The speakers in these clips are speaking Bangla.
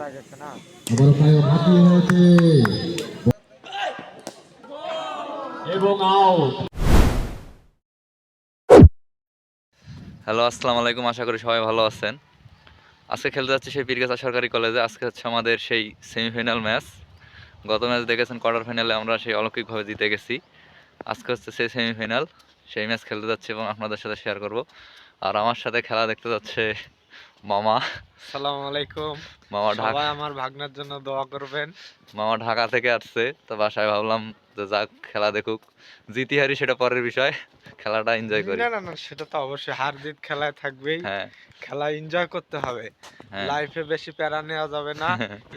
হ্যালো, আসসালামু আলাইকুম। আশা করি সবাই ভালো আছেন। আজকে খেলতে যাচ্ছি সেই পীরগাছা সরকারি কলেজে। আজকে হচ্ছে আমাদের সেই সেমিফাইনাল ম্যাচ। গত ম্যাচ দেখেছেন, কোয়ার্টার ফাইনালে আমরা সেই অলৌকিকভাবে জিতে গেছি। আজকে হচ্ছে সেই সেমিফাইনাল, সেই ম্যাচ খেলতে যাচ্ছি এবং আপনাদের সাথে শেয়ার করব। আর আমার সাথে খেলা দেখতে যাচ্ছে মামা। আসসালামু আলাইকুম। মামা সবাই আমার ভাগনার জন্য দোয়া করবেন। মামা ঢাকা থেকে আসছে, তো বাসায় ভাবলাম যে যাক, খেলা দেখুক। জিতি হারি সেটা পরের বিষয়, খেলাটা এনজয় করি। না না না, সেটা তো অবশ্যই, হার জিত খেলায় থাকবেই। হ্যাঁ খেলা এনজয় করতে হবে, হ্যাঁ লাইফে বেশি প্যারা নেওয়া যাবে না,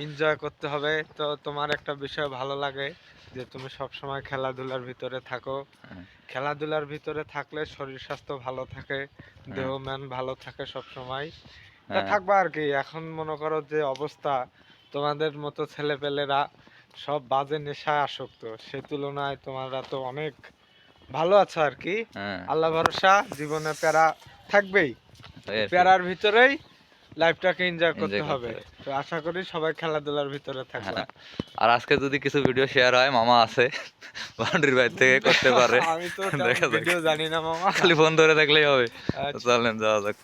এনজয় করতে হবে। তো তোমার একটা বিষয় ভালো লাগে যে তুমি সব সময় খেলাধুলার ভিতরে থাকো। খেলাধুলার ভিতরে থাকলে শরীর স্বাস্থ্য ভালো থাকে, দেহ মন ভালো থাকে সব সময়। তা থাকবা আর কি। এখন মনে করো যে অবস্থা, তোমাদের মতো ছেলেপেলেরা সব বাজে নেশায় আসক্ত, সে তুলনায় তোমরা তো অনেক ভালো আছো আর কি। আল্লাহ ভরসা, জীবনে প্যারা থাকবেই, প্যারার ভিতরেই লাইফটাকে এনজয় করতে হবে। তো আশা করি সবাই খেলাধুলার ভিতরে থাকবে। আর আজকে যদি কিছু ভিডিও শেয়ার হয়, মামা আছে বাউন্ডারির বাইরে থেকে করতে পারে। আমি তো ভিডিও জানি না মামা, খালি ফোন ধরে দেখলেই হবে। চলেন যাওয়া যাক।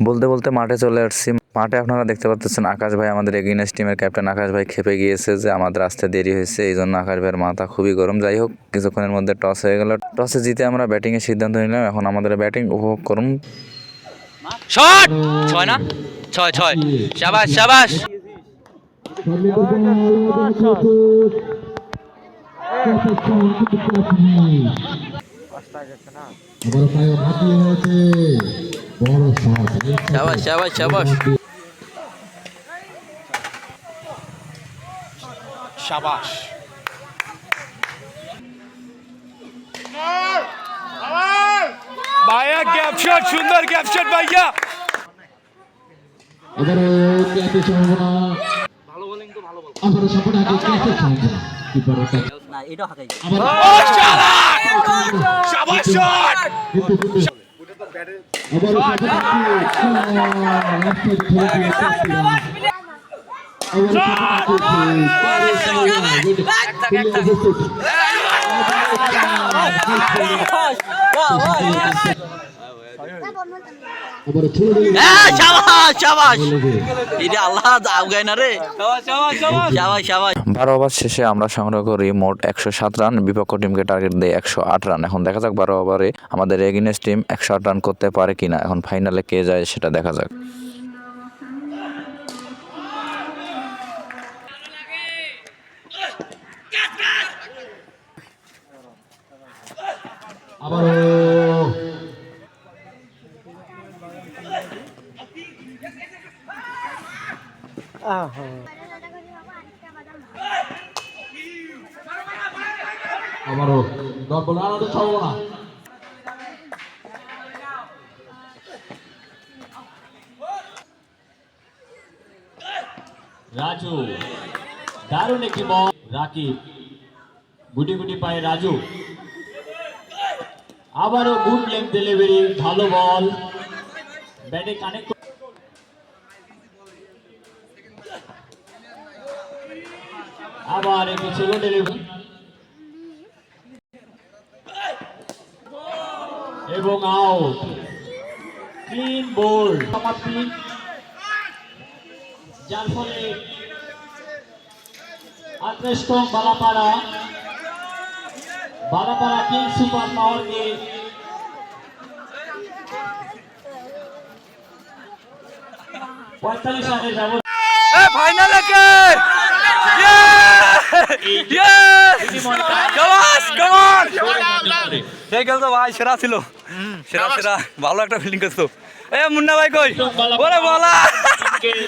বলতে বলতে মাঠে চলে আসছি। মাঠে আপনারা দেখতে পাচ্ছেন আকাশ ভাই, আমাদের এগিনেস টিমের ক্যাপ্টেন আকাশ ভাই খেপে গিয়েছে যে আমাদের আসতে দেরি হয়েছে, এই জন্য আকাশ ভাইয়ের মাথা খুবই গরম। যাই হোক, কিছুক্ষণের মধ্যে টস হয়ে গেল। টসে জিতে আমরা ব্যাটিংয়ের সিদ্ধান্ত নিলাম। এখন আমাদের ব্যাটিং উপভোগ করুন। শট! ছয় না? ছয় ছয়। শাবাশ শাবাশ। শাবাশ শাবাশ শাবাশ শাবাশ। ভাইয়া ক্যাপশট, সুন্দর ক্যাপশট ভাইয়া। ভালো বোলিং তো ভালো বল। না, এটা হাতাই। শাবাশ শট। বারো ওভার শেষে আমরা সংগ্রহ করি মোট 107 রান, বিপক্ষ টিমকে টার্গেট দেয় 108 রান। এখন দেখা যাক 12 ওভারে আমাদের এগেইনস্ট টিম 108 রান করতে পারে কিনা। এখন ফাইনালে কে যায় সেটা দেখা যাক। আমারও ডবল রান হতে ছাড়বো না। রাজু, দারুণ একটি বল। রাকিব গুটি গুটি পায়ে রাজু, আবারও গুড লেন্থ ডেলিভারি, ভালো বল, ব্যাটে কানেক্ট। আবার একটি ছোট ডেলিভারি এবং আউট। ক্লিন বোল্ড সমাপ্তি, যার ফলে আগ্রেস্টং বালাপাড়া কিং সুপার পাওয়ারকে $45 রানের ব্যবধান। ফাইনালে কে? ভাই সেরা ছিল, সেরা সেরা ভালো একটা ফিল্ডিং করছো। এ মুন্না ভাই কই? ওরে বলা,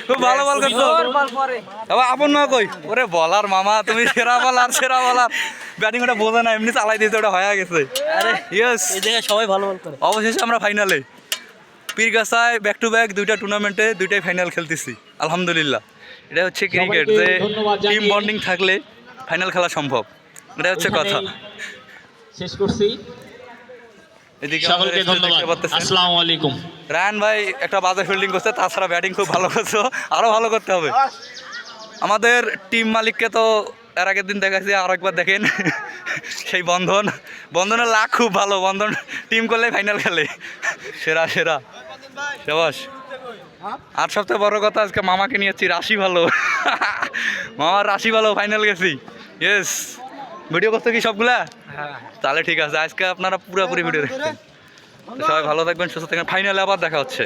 খুব ভালো বল করছো। এবার আপন না কই? ওরে বলার মামা, তুমি সেরা বলার, সেরা বলার। ব্যাটিং ওটা বোঝে না, এমনি চালাই দিয়েছে, ওটা হয়ে গেছে। আরে ইয়েস, এই জায়গায় সবাই ভালো বল করে। অবশেষে আমরা ফাইনালে, পীরগাছায় ব্যাক টু ব্যাক দুইটা টুর্নামেন্টে দুইটাই ফাইনাল খেলতেছি, আলহামদুলিল্লাহ। এটা হচ্ছে ক্রিকেট, যে টিম বন্ডিং থাকলে ফাইনাল খেলা সম্ভব, এটা হচ্ছে কথা। শেষ করছি, সকলকে ধন্যবাদ। আসসালামু আলাইকুম। রায়হান ভাই একটা বাজে ফিল্ডিং করছে, তাছাড়া ব্যাটিং খুব ভালো করছো, আরো ভালো করতে হবে। আমাদের টিম মালিককে তো এর আগের দিন দেখাচ্ছি, আর একবার দেখেন সেই বন্ধনের লাখ খুব ভালো, বন্ধন টিম করলে ফাইনাল খেলে, সেরা সেরা সবাস। আর সবথেকে বড় কথা আজকে মামাকে নিয়েছি, রাশি ভালো মামার রাশি ভালো, ফাইনাল গেছি। ইয়েস, ভিডিও করতে কি সবগুলা? হ্যাঁ তাহলে ঠিক আছে, আজকে আপনারা পুরোপুরি ভিডিও দেখছেন। সবাই ভালো থাকবেন, সুস্থ থাকবেন, ফাইনালে আবার দেখা হচ্ছে।